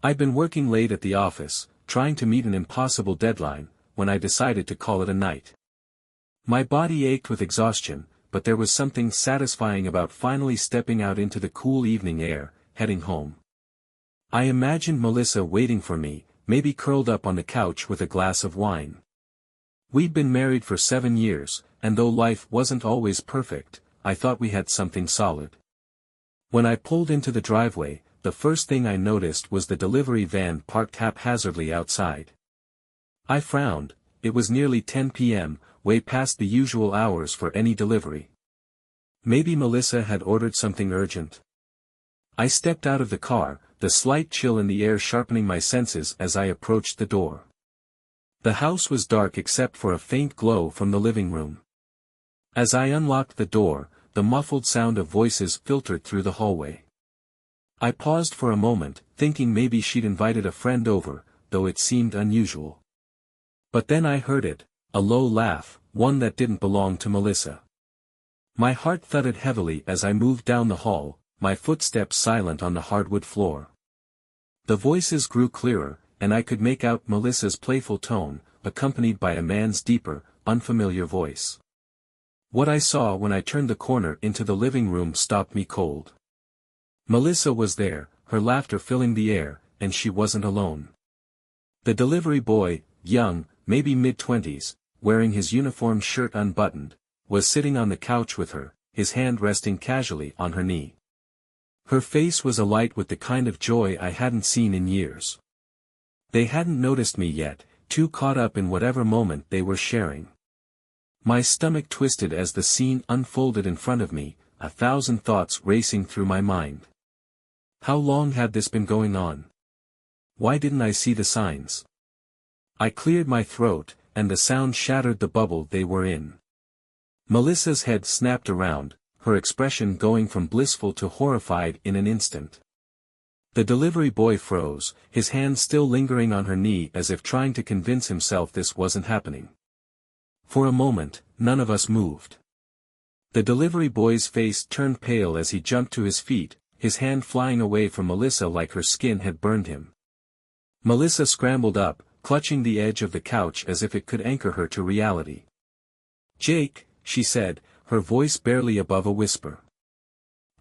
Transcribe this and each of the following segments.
I'd been working late at the office, trying to meet an impossible deadline, when I decided to call it a night. My body ached with exhaustion, but there was something satisfying about finally stepping out into the cool evening air, heading home. I imagined Melissa waiting for me, maybe curled up on the couch with a glass of wine. We'd been married for 7 years, and though life wasn't always perfect, I thought we had something solid. When I pulled into the driveway, the first thing I noticed was the delivery van parked haphazardly outside. I frowned. It was nearly 10 p.m., way past the usual hours for any delivery. Maybe Melissa had ordered something urgent. I stepped out of the car, the slight chill in the air sharpening my senses as I approached the door. The house was dark except for a faint glow from the living room. As I unlocked the door, the muffled sound of voices filtered through the hallway. I paused for a moment, thinking maybe she'd invited a friend over, though it seemed unusual. But then I heard it, a low laugh, one that didn't belong to Melissa. My heart thudded heavily as I moved down the hall, my footsteps silent on the hardwood floor. The voices grew clearer, and I could make out Melissa's playful tone, accompanied by a man's deeper, unfamiliar voice. What I saw when I turned the corner into the living room stopped me cold. Melissa was there, her laughter filling the air, and she wasn't alone. The delivery boy, young, maybe mid-20s, wearing his uniform shirt unbuttoned, was sitting on the couch with her, his hand resting casually on her knee. Her face was alight with the kind of joy I hadn't seen in years. They hadn't noticed me yet, too caught up in whatever moment they were sharing. My stomach twisted as the scene unfolded in front of me, 1,000 thoughts racing through my mind. How long had this been going on? Why didn't I see the signs? I cleared my throat, and the sound shattered the bubble they were in. Melissa's head snapped around, her expression going from blissful to horrified in an instant. The delivery boy froze, his hand still lingering on her knee as if trying to convince himself this wasn't happening. For a moment, none of us moved. The delivery boy's face turned pale as he jumped to his feet, his hand flying away from Melissa like her skin had burned him. Melissa scrambled up, clutching the edge of the couch as if it could anchor her to reality. "Jake," she said, her voice barely above a whisper.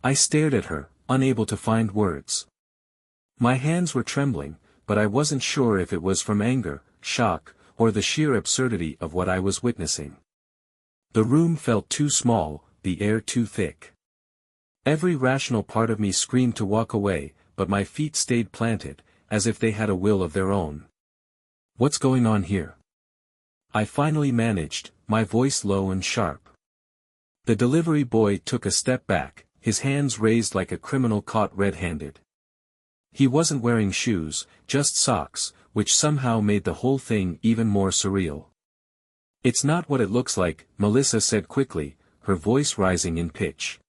I stared at her, unable to find words. My hands were trembling, but I wasn't sure if it was from anger, shock, or the sheer absurdity of what I was witnessing. The room felt too small, the air too thick. Every rational part of me screamed to walk away, but my feet stayed planted, as if they had a will of their own. "What's going on here?" I finally managed, my voice low and sharp. The delivery boy took a step back, his hands raised like a criminal caught red-handed. He wasn't wearing shoes, just socks, which somehow made the whole thing even more surreal. "It's not what it looks like," Melissa said quickly, her voice rising in pitch.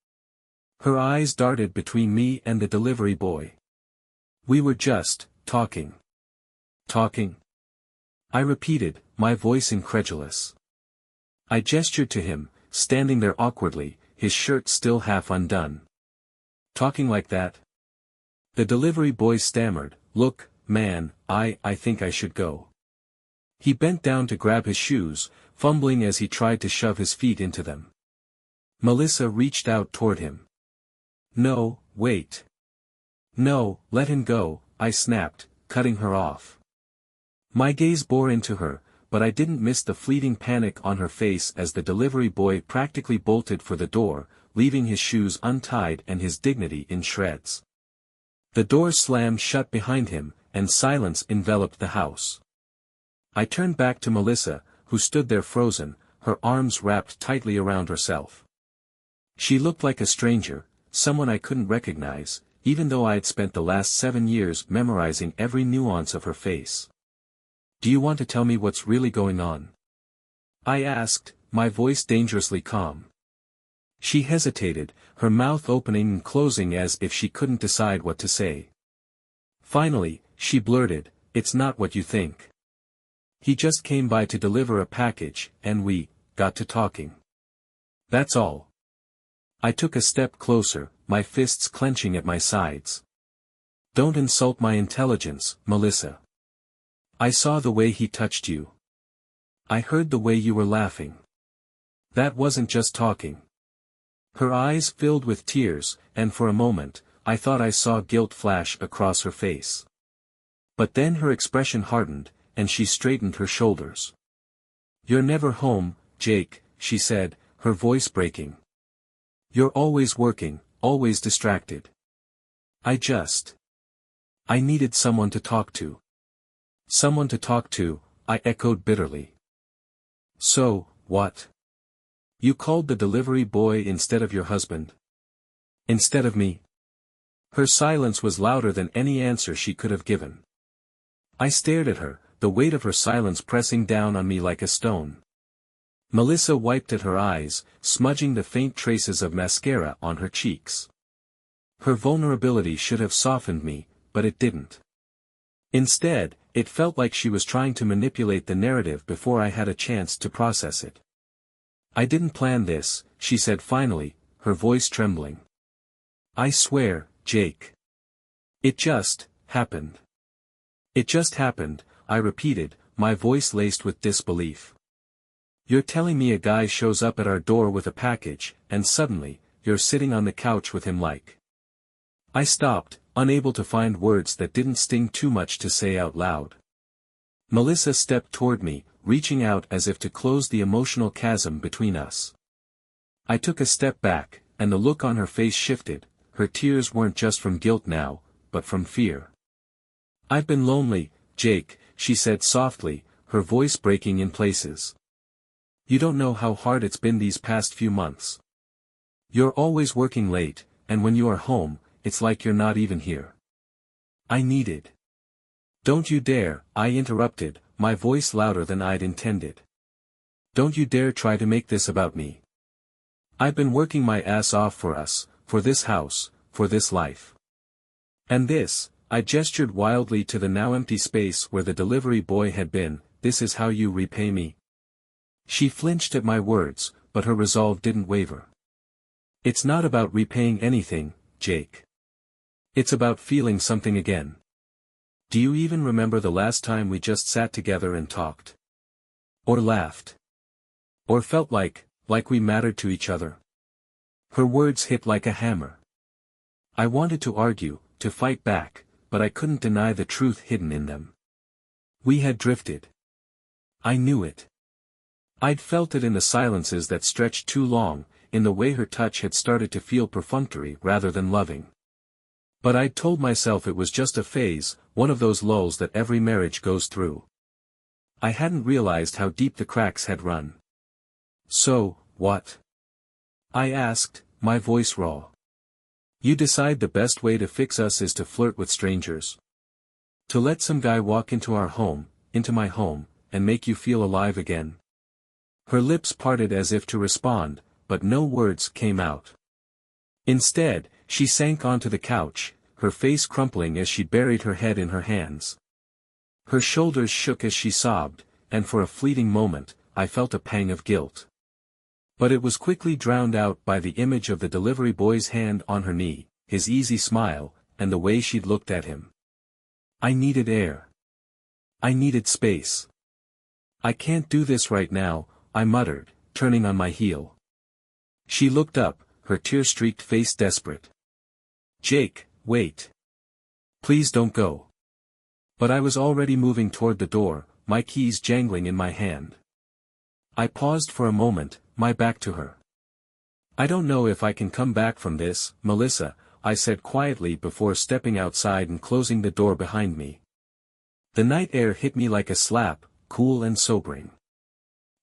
Her eyes darted between me and the delivery boy. "We were just talking." "Talking?" I repeated, my voice incredulous. I gestured to him, standing there awkwardly, his shirt still half undone. "Talking like that?" The delivery boy stammered, "Look, man, I think I should go." He bent down to grab his shoes, fumbling as he tried to shove his feet into them. Melissa reached out toward him. "No, wait. No, let him go," I snapped, cutting her off. My gaze bore into her, but I didn't miss the fleeting panic on her face as the delivery boy practically bolted for the door, leaving his shoes untied and his dignity in shreds. The door slammed shut behind him, and silence enveloped the house. I turned back to Melissa, who stood there frozen, her arms wrapped tightly around herself. She looked like a stranger, someone I couldn't recognize, even though I had spent the last 7 years memorizing every nuance of her face. "Do you want to tell me what's really going on?" I asked, my voice dangerously calm. She hesitated, her mouth opening and closing as if she couldn't decide what to say. Finally, she blurted, "It's not what you think. He just came by to deliver a package, and we got to talking. That's all." I took a step closer, my fists clenching at my sides. Don't insult my intelligence, Melissa. I saw the way he touched you. I heard the way you were laughing. That wasn't just talking. Her eyes filled with tears, and for a moment, I thought I saw guilt flash across her face. But then her expression hardened, and she straightened her shoulders. You're never home, Jake, she said, her voice breaking. You're always working, always distracted. I needed someone to talk to. Someone to talk to, I echoed bitterly. So, what? You called the delivery boy instead of your husband? Instead of me? Her silence was louder than any answer she could have given. I stared at her, the weight of her silence pressing down on me like a stone. Melissa wiped at her eyes, smudging the faint traces of mascara on her cheeks. Her vulnerability should have softened me, but it didn't. Instead, it felt like she was trying to manipulate the narrative before I had a chance to process it. I didn't plan this, she said finally, her voice trembling. I swear, Jake. It just happened. It just happened, I repeated, my voice laced with disbelief. You're telling me a guy shows up at our door with a package, and suddenly, you're sitting on the couch with him like. I stopped, unable to find words that didn't sting too much to say out loud. Melissa stepped toward me, reaching out as if to close the emotional chasm between us. I took a step back, and the look on her face shifted. Her tears weren't just from guilt now, but from fear. I've been lonely, Jake, she said softly, her voice breaking in places. You don't know how hard it's been these past few months. You're always working late, and when you are home, it's like you're not even here. I needed. Don't you dare, I interrupted, my voice louder than I'd intended. Don't you dare try to make this about me. I've been working my ass off for us, for this house, for this life. And this, I gestured wildly to the now empty space where the delivery boy had been, this is how you repay me. She flinched at my words, but her resolve didn't waver. It's not about repaying anything, Jake. It's about feeling something again. Do you even remember the last time we just sat together and talked? Or laughed? Or felt like we mattered to each other? Her words hit like a hammer. I wanted to argue, to fight back, but I couldn't deny the truth hidden in them. We had drifted. I knew it. I'd felt it in the silences that stretched too long, in the way her touch had started to feel perfunctory rather than loving. But I'd told myself it was just a phase, one of those lulls that every marriage goes through. I hadn't realized how deep the cracks had run. So, what? I asked, my voice raw. You decide the best way to fix us is to flirt with strangers. To let some guy walk into our home, into my home, and make you feel alive again. Her lips parted as if to respond, but no words came out. Instead, she sank onto the couch, her face crumpling as she buried her head in her hands. Her shoulders shook as she sobbed, and for a fleeting moment, I felt a pang of guilt. But it was quickly drowned out by the image of the delivery boy's hand on her knee, his easy smile, and the way she'd looked at him. I needed air. I needed space. I can't do this right now, I muttered, turning on my heel. She looked up, her tear-streaked face desperate. Jake, wait. Please don't go. But I was already moving toward the door, my keys jangling in my hand. I paused for a moment, my back to her. I don't know if I can come back from this, Melissa, I said quietly before stepping outside and closing the door behind me. The night air hit me like a slap, cool and sobering.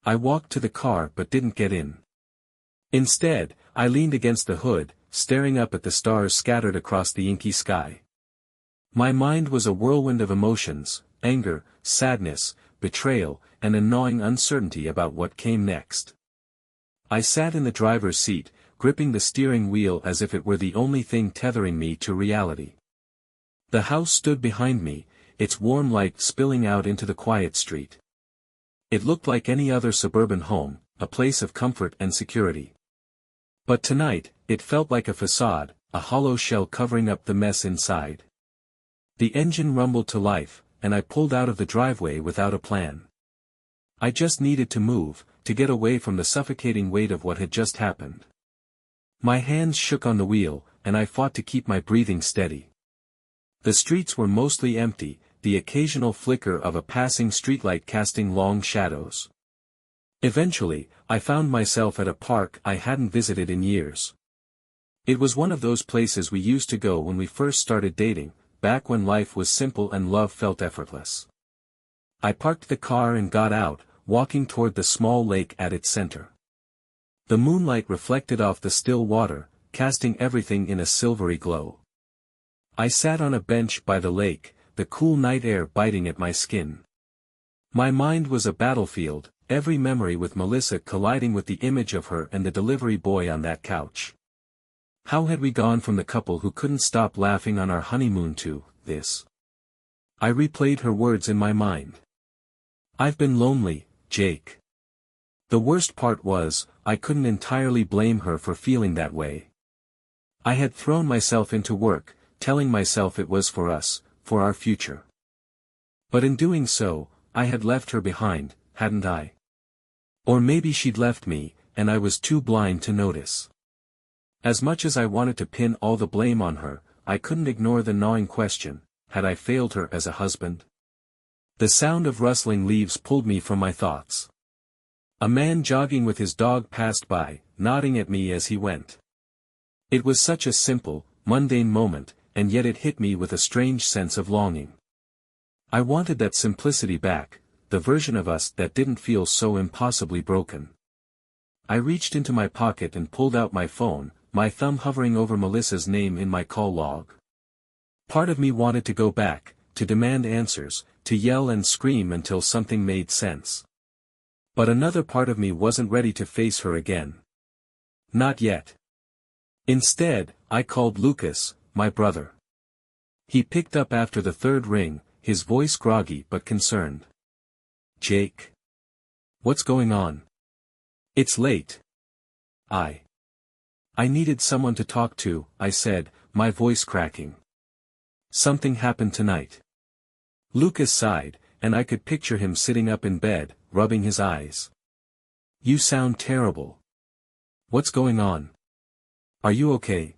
I walked to the car but didn't get in. Instead, I leaned against the hood, staring up at the stars scattered across the inky sky. My mind was a whirlwind of emotions, anger, sadness, betrayal, and a gnawing uncertainty about what came next. I sat in the driver's seat, gripping the steering wheel as if it were the only thing tethering me to reality. The house stood behind me, its warm light spilling out into the quiet street. It looked like any other suburban home, a place of comfort and security. But tonight, it felt like a facade, a hollow shell covering up the mess inside. The engine rumbled to life, and I pulled out of the driveway without a plan. I just needed to move, to get away from the suffocating weight of what had just happened. My hands shook on the wheel, and I fought to keep my breathing steady. The streets were mostly empty, the occasional flicker of a passing streetlight casting long shadows. Eventually, I found myself at a park I hadn't visited in years. It was one of those places we used to go when we first started dating, back when life was simple and love felt effortless. I parked the car and got out, walking toward the small lake at its center. The moonlight reflected off the still water, casting everything in a silvery glow. I sat on a bench by the lake, the cool night air biting at my skin. My mind was a battlefield, every memory with Melissa colliding with the image of her and the delivery boy on that couch. How had we gone from the couple who couldn't stop laughing on our honeymoon to this? I replayed her words in my mind. I've been lonely, Jake. The worst part was, I couldn't entirely blame her for feeling that way. I had thrown myself into work, telling myself it was for us, for our future. But in doing so, I had left her behind, hadn't I? Or maybe she'd left me, and I was too blind to notice. As much as I wanted to pin all the blame on her, I couldn't ignore the gnawing question, had I failed her as a husband? The sound of rustling leaves pulled me from my thoughts. A man jogging with his dog passed by, nodding at me as he went. It was such a simple, mundane moment, and yet it hit me with a strange sense of longing. I wanted that simplicity back, the version of us that didn't feel so impossibly broken. I reached into my pocket and pulled out my phone, my thumb hovering over Melissa's name in my call log. Part of me wanted to go back, to demand answers, to yell and scream until something made sense. But another part of me wasn't ready to face her again. Not yet. Instead, I called Lucas, my brother. He picked up after the third ring, his voice groggy but concerned. Jake. What's going on? It's late. I needed someone to talk to, I said, my voice cracking. Something happened tonight. Lucas sighed, and I could picture him sitting up in bed, rubbing his eyes. You sound terrible. What's going on? Are you okay?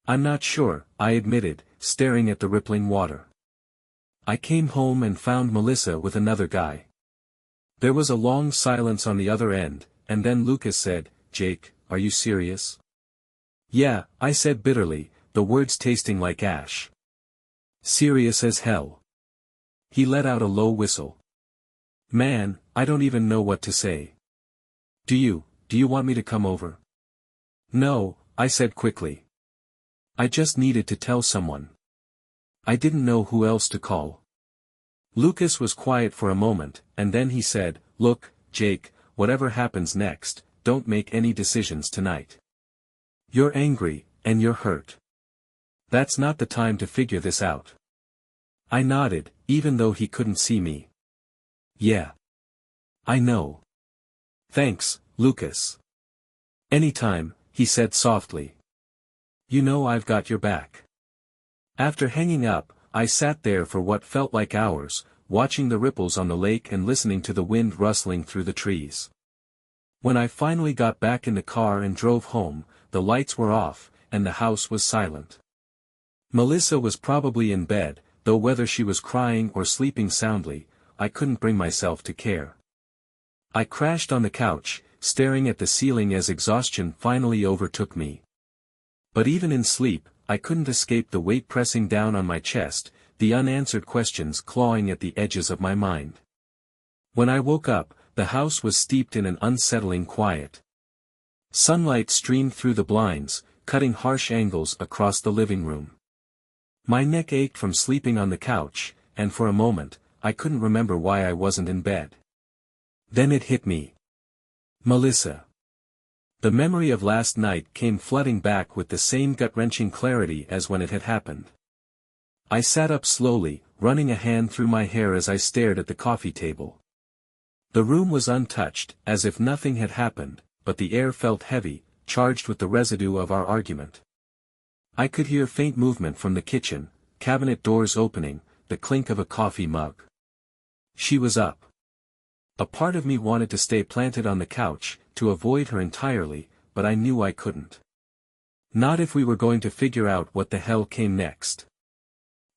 I'm not sure, I admitted, staring at the rippling water. I came home and found Melissa with another guy. There was a long silence on the other end, and then Lucas said, Jake, are you serious? Yeah, I said bitterly, the words tasting like ash. Serious as hell. He let out a low whistle. Man, I don't even know what to say. Do you want me to come over? No, I said quickly. I just needed to tell someone. I didn't know who else to call. Lucas was quiet for a moment, and then he said, Look, Jake, whatever happens next, don't make any decisions tonight. You're angry, and you're hurt. That's not the time to figure this out. I nodded, even though he couldn't see me. Yeah. I know. Thanks, Lucas. Anytime, he said softly. You know I've got your back. After hanging up, I sat there for what felt like hours, watching the ripples on the lake and listening to the wind rustling through the trees. When I finally got back in the car and drove home, the lights were off, and the house was silent. Melissa was probably in bed, though whether she was crying or sleeping soundly, I couldn't bring myself to care. I crashed on the couch, staring at the ceiling as exhaustion finally overtook me. But even in sleep, I couldn't escape the weight pressing down on my chest, the unanswered questions clawing at the edges of my mind. When I woke up, the house was steeped in an unsettling quiet. Sunlight streamed through the blinds, cutting harsh angles across the living room. My neck ached from sleeping on the couch, and for a moment, I couldn't remember why I wasn't in bed. Then it hit me. Melissa. The memory of last night came flooding back with the same gut-wrenching clarity as when it had happened. I sat up slowly, running a hand through my hair as I stared at the coffee table. The room was untouched, as if nothing had happened, but the air felt heavy, charged with the residue of our argument. I could hear faint movement from the kitchen, cabinet doors opening, the clink of a coffee mug. She was up. A part of me wanted to stay planted on the couch, to avoid her entirely, but I knew I couldn't. Not if we were going to figure out what the hell came next.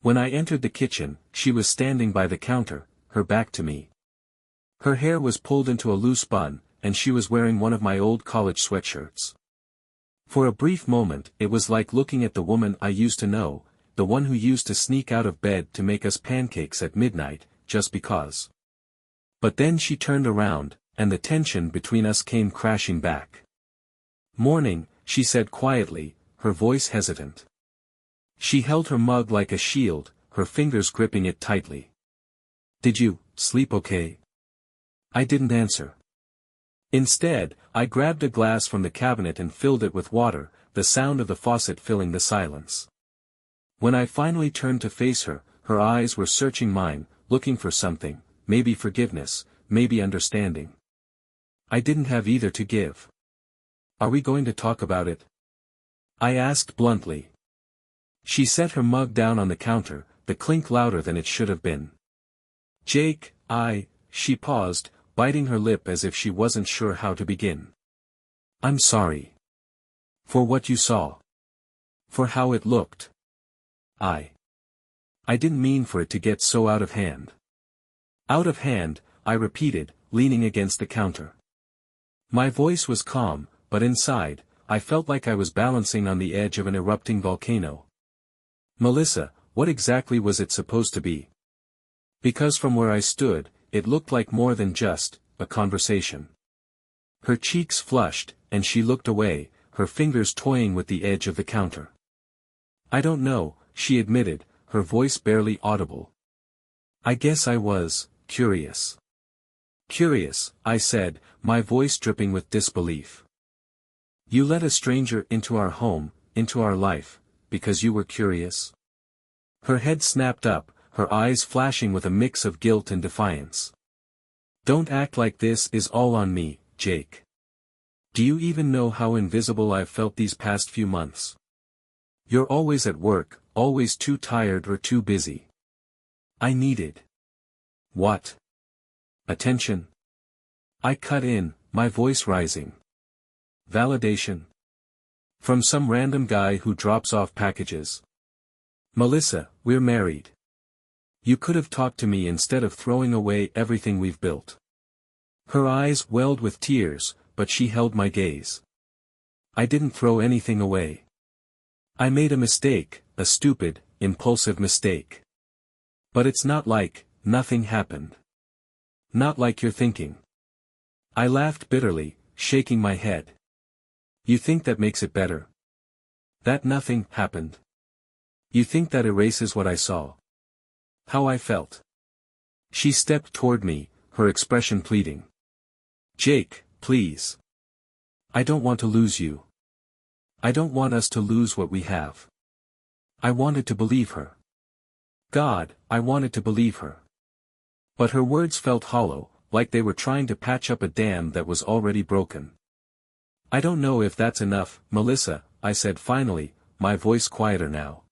When I entered the kitchen, she was standing by the counter, her back to me. Her hair was pulled into a loose bun, and she was wearing one of my old college sweatshirts. For a brief moment it was like looking at the woman I used to know, the one who used to sneak out of bed to make us pancakes at midnight, just because. But then she turned around, and the tension between us came crashing back. "Morning," she said quietly, her voice hesitant. She held her mug like a shield, her fingers gripping it tightly. "Did you sleep okay?" I didn't answer. Instead, I grabbed a glass from the cabinet and filled it with water, the sound of the faucet filling the silence. When I finally turned to face her, her eyes were searching mine, looking for something, maybe forgiveness, maybe understanding. I didn't have either to give. "Are we going to talk about it?" I asked bluntly. She set her mug down on the counter, the clink louder than it should have been. "Jake, she paused, biting her lip as if she wasn't sure how to begin. "I'm sorry. For what you saw. For how it looked. I didn't mean for it to get so out of hand." "Out of hand," I repeated, leaning against the counter. My voice was calm, but inside, I felt like I was balancing on the edge of an erupting volcano. "Melissa, what exactly was it supposed to be?" Because from where I stood, it looked like more than just a conversation. Her cheeks flushed, and she looked away, her fingers toying with the edge of the counter. "I don't know," she admitted, her voice barely audible. "I guess I was curious." "Curious," I said, my voice dripping with disbelief. "You let a stranger into our home, into our life, because you were curious?" Her head snapped up, her eyes flashing with a mix of guilt and defiance. "Don't act like this is all on me, Jake. Do you even know how invisible I've felt these past few months? You're always at work, always too tired or too busy. I needed." "What? Attention?" I cut in, my voice rising. "Validation? From some random guy who drops off packages? Melissa, we're married. You could have talked to me instead of throwing away everything we've built." Her eyes welled with tears, but she held my gaze. "I didn't throw anything away. I made a mistake, a stupid, impulsive mistake. But it's not like nothing happened. Not like you're thinking." I laughed bitterly, shaking my head. "You think that makes it better? That nothing happened? You think that erases what I saw? How I felt?" She stepped toward me, her expression pleading. "Jake, please. I don't want to lose you. I don't want us to lose what we have." I wanted to believe her. God, I wanted to believe her. But her words felt hollow, like they were trying to patch up a dam that was already broken. "I don't know if that's enough, Melissa," I said finally, my voice quieter now.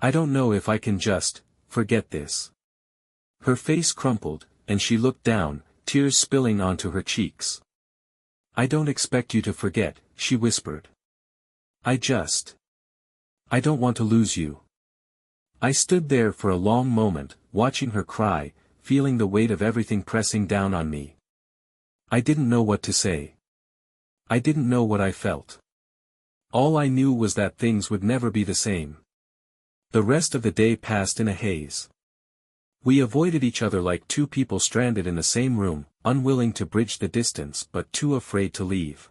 "I don't know if I can just forget this." Her face crumpled, and she looked down, tears spilling onto her cheeks. "I don't expect you to forget," she whispered. I don't want to lose you." I stood there for a long moment, watching her cry, feeling the weight of everything pressing down on me. I didn't know what to say. I didn't know what I felt. All I knew was that things would never be the same. The rest of the day passed in a haze. We avoided each other like two people stranded in the same room, unwilling to bridge the distance but too afraid to leave.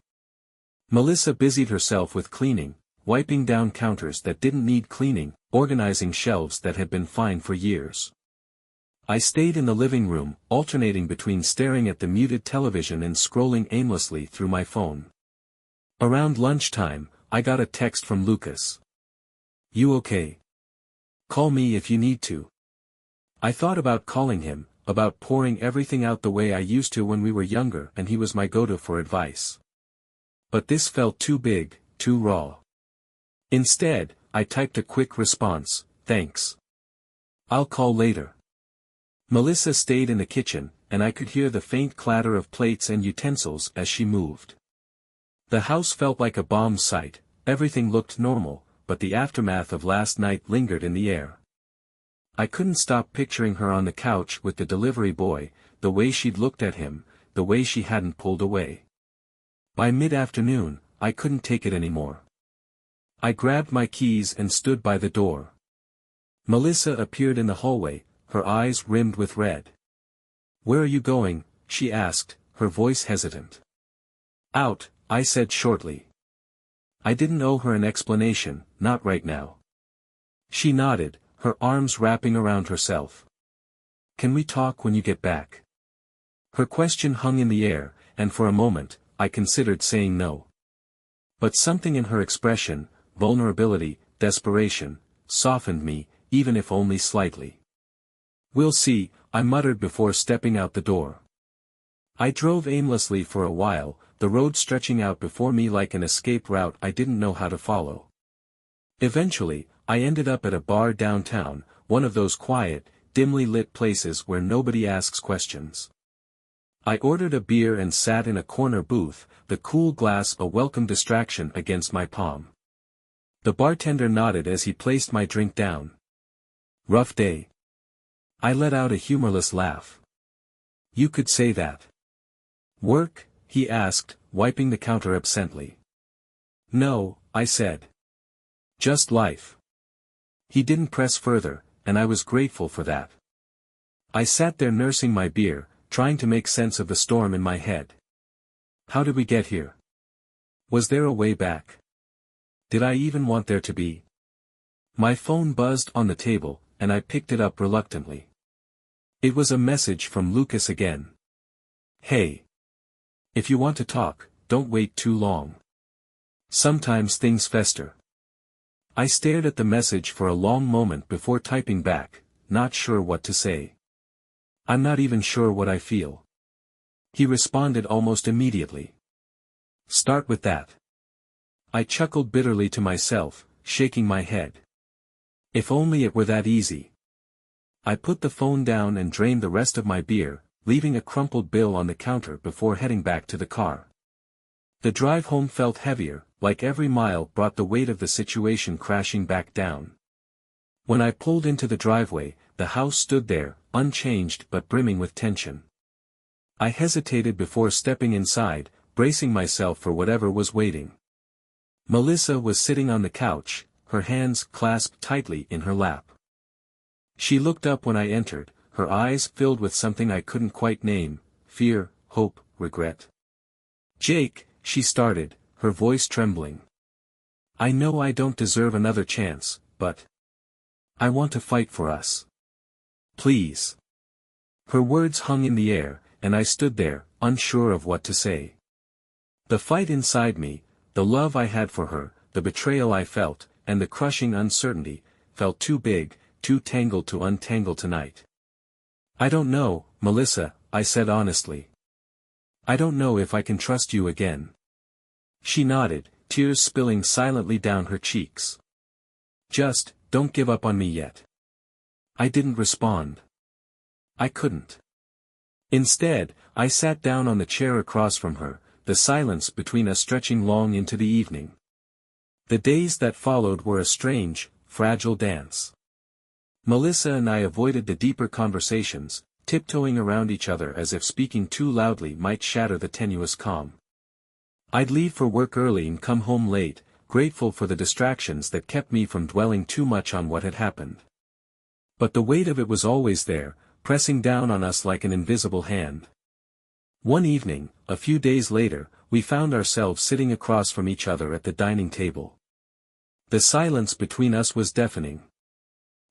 Melissa busied herself with cleaning, wiping down counters that didn't need cleaning, organizing shelves that had been fine for years. I stayed in the living room, alternating between staring at the muted television and scrolling aimlessly through my phone. Around lunchtime, I got a text from Lucas. "You okay? Call me if you need to." I thought about calling him, about pouring everything out the way I used to when we were younger and he was my go-to for advice. But this felt too big, too raw. Instead, I typed a quick response, thanks. I'll call later. Melissa stayed in the kitchen, and I could hear the faint clatter of plates and utensils as she moved. The house felt like a bomb site, everything looked normal, but the aftermath of last night lingered in the air. I couldn't stop picturing her on the couch with the delivery boy, the way she'd looked at him, the way she hadn't pulled away. By mid-afternoon, I couldn't take it anymore. I grabbed my keys and stood by the door. Melissa appeared in the hallway, her eyes rimmed with red. "Where are you going?" she asked, her voice hesitant. "Out," I said shortly. I didn't owe her an explanation, not right now. She nodded, her arms wrapping around herself. "Can we talk when you get back?" Her question hung in the air, and for a moment, I considered saying no. But something in her expression, vulnerability, desperation, softened me, even if only slightly. "We'll see," I muttered before stepping out the door. I drove aimlessly for a while, the road stretching out before me like an escape route I didn't know how to follow. Eventually, I ended up at a bar downtown, one of those quiet, dimly lit places where nobody asks questions. I ordered a beer and sat in a corner booth, the cool glass a welcome distraction against my palm. The bartender nodded as he placed my drink down. "Rough day?" I let out a humorless laugh. "You could say that." "Work?" he asked, wiping the counter absently. "No," I said. "Just life." He didn't press further, and I was grateful for that. I sat there nursing my beer, trying to make sense of the storm in my head. How did we get here? Was there a way back? Did I even want there to be? My phone buzzed on the table, and I picked it up reluctantly. It was a message from Lucas again. "Hey. If you want to talk, don't wait too long. Sometimes things fester." I stared at the message for a long moment before typing back, not sure what to say. "I'm not even sure what I feel." He responded almost immediately. "Start with that." I chuckled bitterly to myself, shaking my head. If only it were that easy. I put the phone down and drained the rest of my beer, leaving a crumpled bill on the counter before heading back to the car. The drive home felt heavier, like every mile brought the weight of the situation crashing back down. When I pulled into the driveway, the house stood there, unchanged but brimming with tension. I hesitated before stepping inside, bracing myself for whatever was waiting. Melissa was sitting on the couch, her hands clasped tightly in her lap. She looked up when I entered, her eyes filled with something I couldn't quite name, fear, hope, regret. "Jake," she started, her voice trembling. "I know I don't deserve another chance, but I want to fight for us. Please." Her words hung in the air, and I stood there, unsure of what to say. The fight inside me, the love I had for her, the betrayal I felt, and the crushing uncertainty, felt too big, too tangled to untangle tonight. "I don't know, Melissa," I said honestly. "I don't know if I can trust you again." She nodded, tears spilling silently down her cheeks. "Just, don't give up on me yet." I didn't respond. I couldn't. Instead, I sat down on the chair across from her, the silence between us stretching long into the evening. The days that followed were a strange, fragile dance. Melissa and I avoided the deeper conversations, tiptoeing around each other as if speaking too loudly might shatter the tenuous calm. I'd leave for work early and come home late, grateful for the distractions that kept me from dwelling too much on what had happened. But the weight of it was always there, pressing down on us like an invisible hand. One evening, a few days later, we found ourselves sitting across from each other at the dining table. The silence between us was deafening.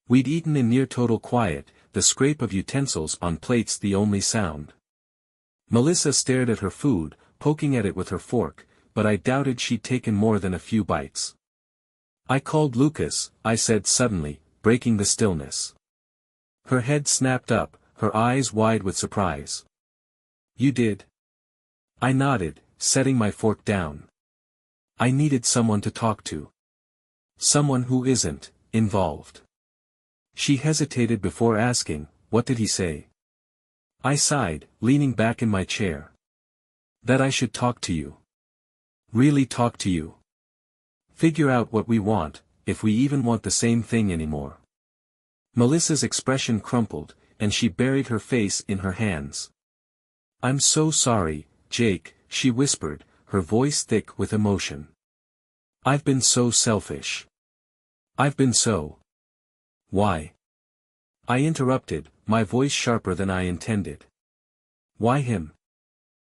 We'd eaten in near total quiet, the scrape of utensils on plates the only sound. Melissa stared at her food, poking at it with her fork, but I doubted she'd taken more than a few bites. "I called Lucas," I said suddenly, breaking the stillness. Her head snapped up, her eyes wide with surprise. "You did?" I nodded, setting my fork down. "I needed someone to talk to. Someone who isn't involved." She hesitated before asking, "What did he say?" I sighed, leaning back in my chair. "That I should talk to you. Really talk to you. Figure out what we want, if we even want the same thing anymore." Melissa's expression crumpled, and she buried her face in her hands. "I'm so sorry, Jake," she whispered, her voice thick with emotion. "I've been so selfish. I've been so—" "Why?" I interrupted, my voice sharper than I intended. "Why him?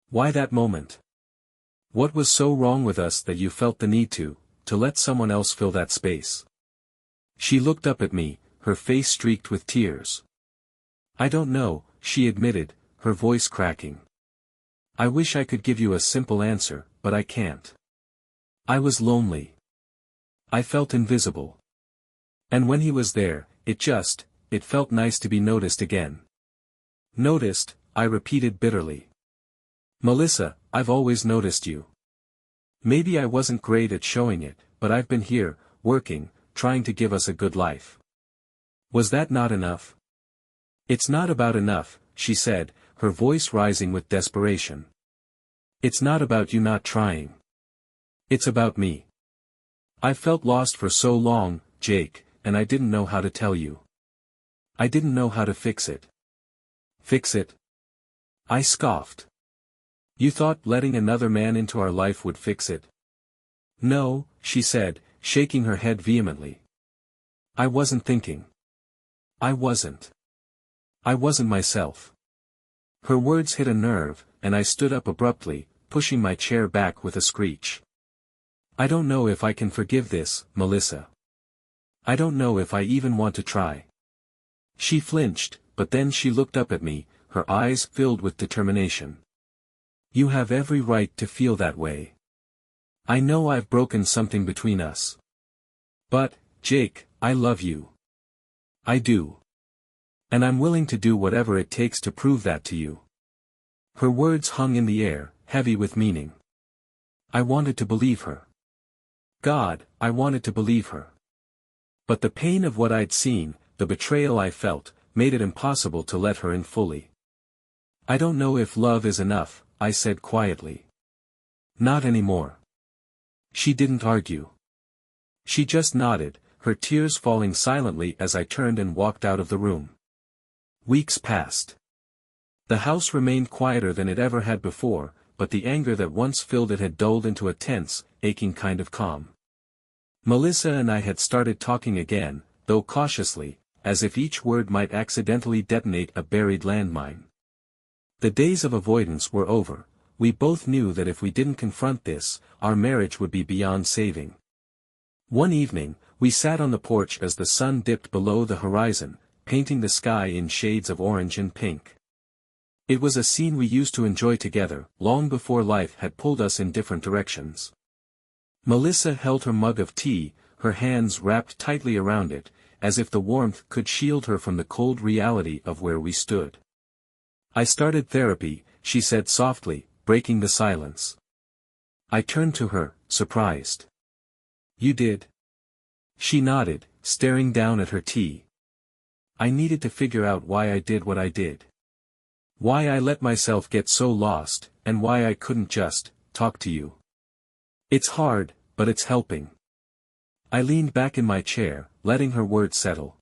Why that moment? What was so wrong with us that you felt the need to let someone else fill that space?" She looked up at me, her face streaked with tears. "I don't know," she admitted, her voice cracking. "I wish I could give you a simple answer, but I can't. I was lonely. I felt invisible. And when he was there, it felt nice to be noticed again." "Noticed," I repeated bitterly. "Melissa, I've always noticed you. Maybe I wasn't great at showing it, but I've been here, working, trying to give us a good life. Was that not enough?" "It's not about enough," she said, her voice rising with desperation. "It's not about you not trying. It's about me. I've felt lost for so long, Jake, and I didn't know how to tell you. I didn't know how to fix it." "Fix it?" I scoffed. "You thought letting another man into our life would fix it?" "No," she said, shaking her head vehemently. "I wasn't thinking. I wasn't myself." Her words hit a nerve, and I stood up abruptly, pushing my chair back with a screech. "I don't know if I can forgive this, Melissa. I don't know if I even want to try." She flinched, but then she looked up at me, her eyes filled with determination. "You have every right to feel that way. I know I've broken something between us. But, Jake, I love you. I do. And I'm willing to do whatever it takes to prove that to you." Her words hung in the air, heavy with meaning. I wanted to believe her. God, I wanted to believe her. But the pain of what I'd seen, the betrayal I felt, made it impossible to let her in fully. "I don't know if love is enough," I said quietly. "Not anymore." She didn't argue. She just nodded, her tears falling silently as I turned and walked out of the room. Weeks passed. The house remained quieter than it ever had before, but the anger that once filled it had dulled into a tense, aching kind of calm. Melissa and I had started talking again, though cautiously, as if each word might accidentally detonate a buried landmine. The days of avoidance were over. We both knew that if we didn't confront this, our marriage would be beyond saving. One evening, we sat on the porch as the sun dipped below the horizon, painting the sky in shades of orange and pink. It was a scene we used to enjoy together, long before life had pulled us in different directions. Melissa held her mug of tea, her hands wrapped tightly around it, as if the warmth could shield her from the cold reality of where we stood. "I started therapy," she said softly, breaking the silence. I turned to her, surprised. "You did?" She nodded, staring down at her tea. "I needed to figure out why I did what I did. Why I let myself get so lost, and why I couldn't just talk to you. It's hard, but it's helping." I leaned back in my chair, letting her words settle.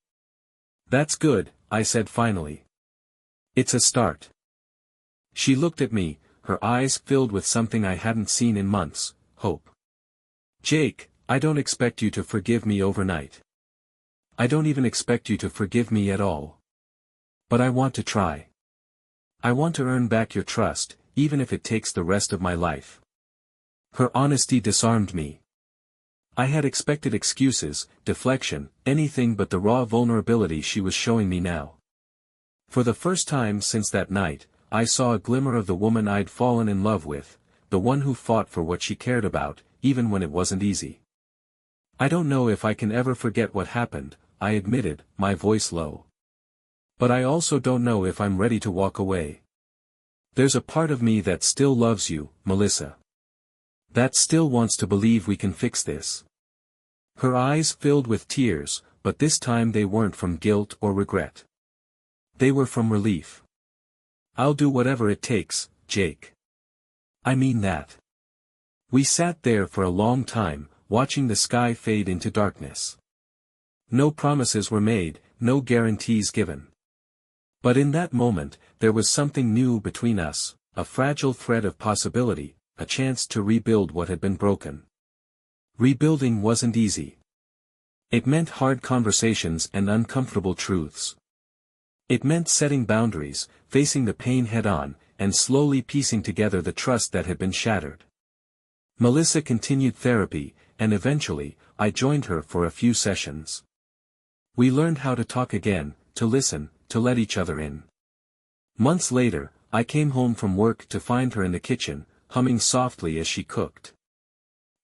"That's good," I said finally. "It's a start." She looked at me, her eyes filled with something I hadn't seen in months, hope. "Jake, I don't expect you to forgive me overnight. I don't even expect you to forgive me at all. But I want to try. I want to earn back your trust, even if it takes the rest of my life." Her honesty disarmed me. I had expected excuses, deflection, anything but the raw vulnerability she was showing me now. For the first time since that night, I saw a glimmer of the woman I'd fallen in love with, the one who fought for what she cared about, even when it wasn't easy. "I don't know if I can ever forget what happened," I admitted, my voice low. "But I also don't know if I'm ready to walk away. There's a part of me that still loves you, Melissa. That still wants to believe we can fix this." Her eyes filled with tears, but this time they weren't from guilt or regret. They were from relief. "I'll do whatever it takes, Jake. I mean that." We sat there for a long time, watching the sky fade into darkness. No promises were made, no guarantees given. But in that moment, there was something new between us, a fragile thread of possibility, a chance to rebuild what had been broken. Rebuilding wasn't easy. It meant hard conversations and uncomfortable truths. It meant setting boundaries, facing the pain head-on, and slowly piecing together the trust that had been shattered. Melissa continued therapy, and eventually, I joined her for a few sessions. We learned how to talk again, to listen, to let each other in. Months later, I came home from work to find her in the kitchen, humming softly as she cooked.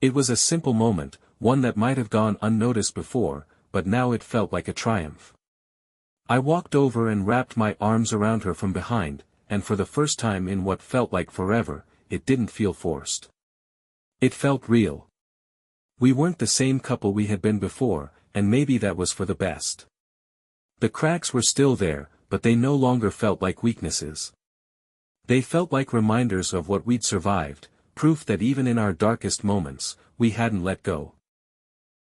It was a simple moment, one that might have gone unnoticed before, but now it felt like a triumph. I walked over and wrapped my arms around her from behind, and for the first time in what felt like forever, it didn't feel forced. It felt real. We weren't the same couple we had been before, and maybe that was for the best. The cracks were still there, but they no longer felt like weaknesses. They felt like reminders of what we'd survived, proof that even in our darkest moments, we hadn't let go.